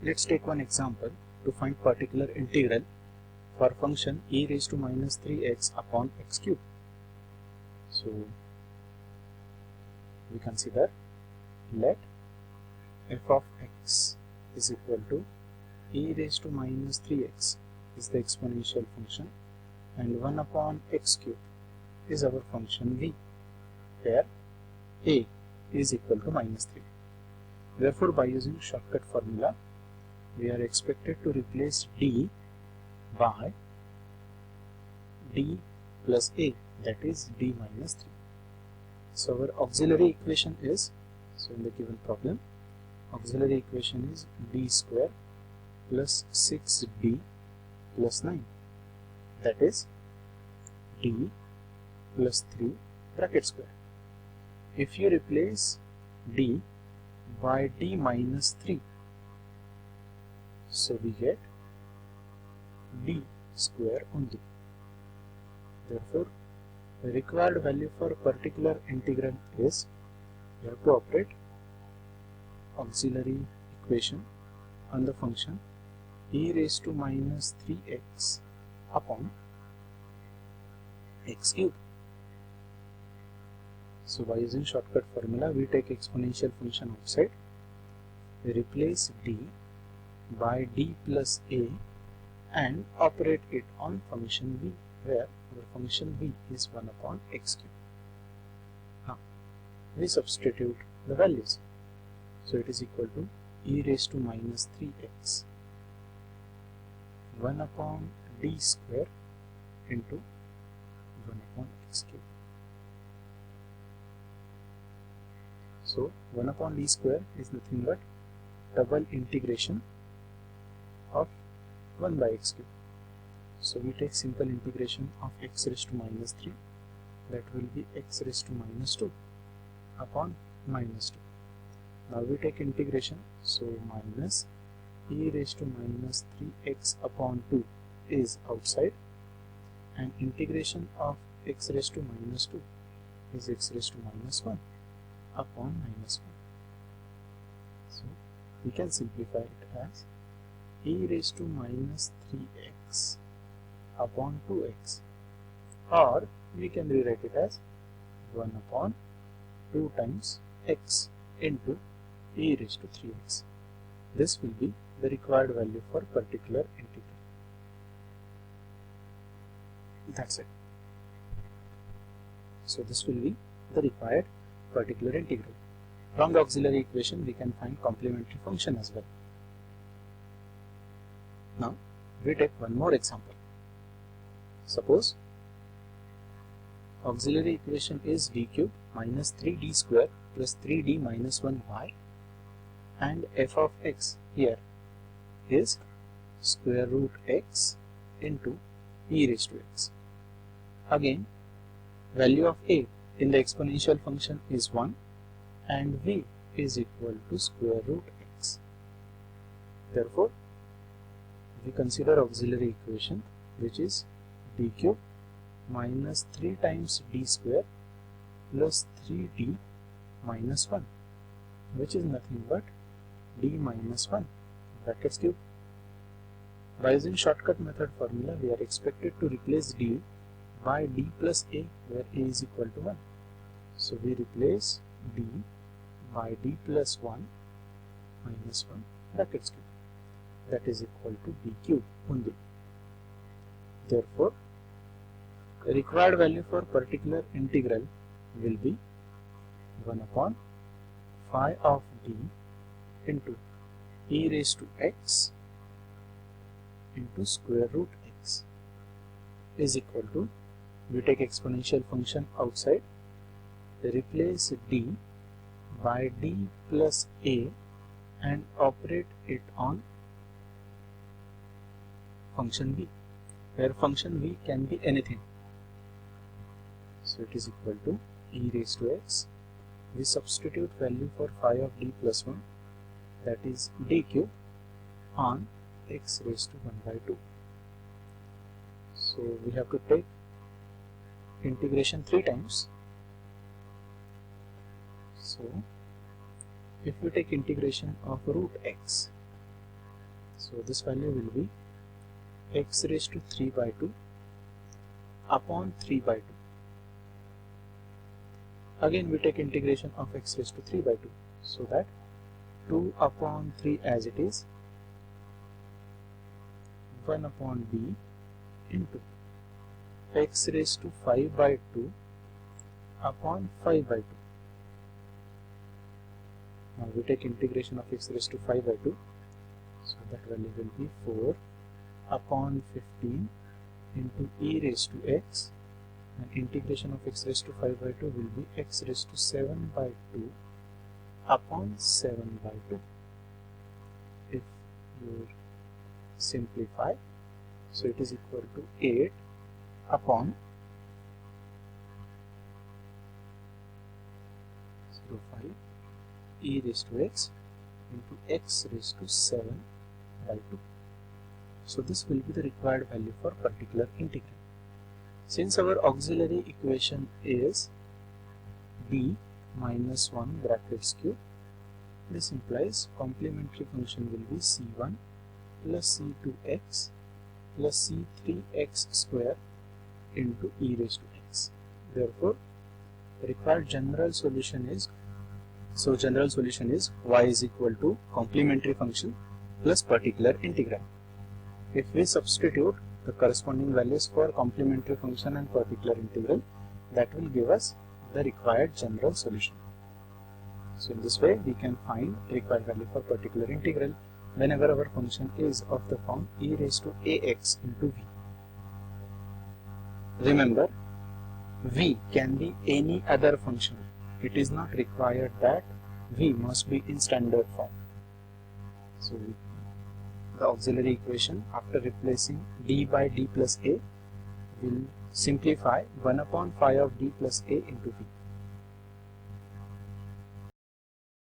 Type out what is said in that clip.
Let's take one example to find particular integral for function e raised to minus 3x upon x cube. So we consider let f of x is equal to e raised to minus 3x is the exponential function and 1 upon x cube is our function v, where a is equal to minus 3. Therefore, by using shortcut formula, we are expected to replace d by d plus a, that is d minus 3. So our auxiliary equation is, so in the given problem, auxiliary equation is d square plus 6d plus 9, that is d plus 3 bracket square. If you replace d by d minus 3, so we get d square only. Therefore, the required value for particular integral is, we have to operate auxiliary equation on the function e raised to minus 3x upon x cube. So by using shortcut formula, we take exponential function outside, we replace d by d plus a and operate it on function v, where our function v is 1 upon x cube. Now we substitute the values, so it is equal to e raised to minus 3x 1 upon d square into 1 upon x cube. So 1 upon d square is nothing but double integration of 1 by x cube. So we take simple integration of x raised to minus 3, that will be x raised to minus 2 upon minus 2. Now we take integration, so minus e raised to minus 3x upon 2 is outside, and integration of x raised to minus 2 is x raised to minus 1 upon minus 1. So we can simplify it as e raised to minus 3x upon 2x, or we can rewrite it as 1 upon 2 times x into e raised to 3x. This will be the required value for particular integral. That's it. So this will be the required particular integral. From the auxiliary equation, we can find complementary function as well. Now we take one more example. Suppose auxiliary equation is d cube minus 3d square plus 3d minus 1y, and f of x here is square root x into e raised to x. Again, value of a in the exponential function is 1 and v is equal to square root x. Therefore, we consider auxiliary equation, which is d cube minus 3 times d square plus 3d minus 1, which is nothing but d minus 1 brackets cube. By using shortcut method formula, we are expected to replace d by d plus a, where a is equal to 1. So we replace d by d plus 1 minus 1 brackets cube, that is equal to d cube only. Therefore, the required value for particular integral will be 1 upon phi of d into e raised to x into square root x is equal to, we take exponential function outside, replace d by d plus a and operate it on function v, where function v can be anything. So it is equal to e raised to x. We substitute value for phi of d plus 1, that is d cube, on x raised to 1 by 2. So we have to take integration 3 times. So if we take integration of root x, So this value will be x raised to 3 by 2 upon 3 by 2. Again we take integration of x raised to 3 by 2, so that 2 upon 3 as it is, 1 upon b into x raised to 5 by 2 upon 5 by 2. Now we take integration of x raised to 5 by 2, so that value will be 4 upon 15 into e raised to x, and integration of x raised to 5 by 2 will be x raised to 7 by 2 upon 7 by 2. If you simplify, so it is equal to 8 upon 0.5 e raised to x into x raised to 7 by 2. So this will be the required value for particular integral. Since our auxiliary equation is b minus 1 brackets cube, this implies complementary function will be c1 plus c2x plus c3x square into e raised to x. Therefore, the required general solution is, y is equal to complementary function plus particular integral. If we substitute the corresponding values for complementary function and particular integral, that will give us the required general solution. So in this way we can find required value for particular integral whenever our function is of the form e raised to ax into v. Remember, v can be any other function. It is not required that v must be in standard form. So the auxiliary equation, after replacing d by d plus a, will simplify 1 upon phi of d plus a into v.